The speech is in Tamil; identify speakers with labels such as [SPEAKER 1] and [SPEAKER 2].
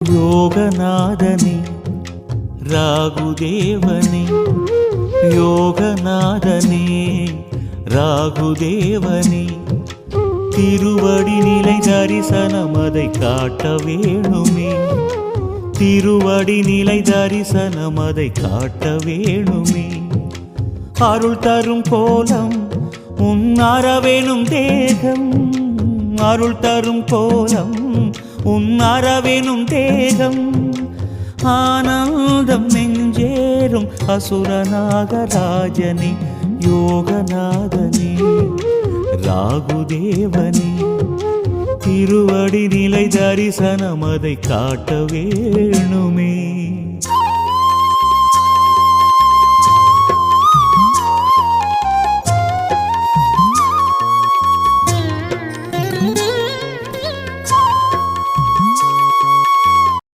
[SPEAKER 1] யோகநாதனே ராகுதேவனே, யோகநாதனே ராகுதேவனே, திருவடி நிலை தரிசனம் அதை காட்ட வேணுமே, திருவடி நிலை தரிசனம் அதை காட்ட வேணுமே. அருள் தரும் கோலம் உன் அறவேணும் தேகம், அருள் தரும் கோலம் உன் அறவேணும் தேகம், ஆனந்தம் நெஞ்சேறும் அசுரநாகராஜனே, யோகநாதனே ராகுதேவனே, திருவடி நிலை தரிசனம் அதை காட்ட வேணுமே.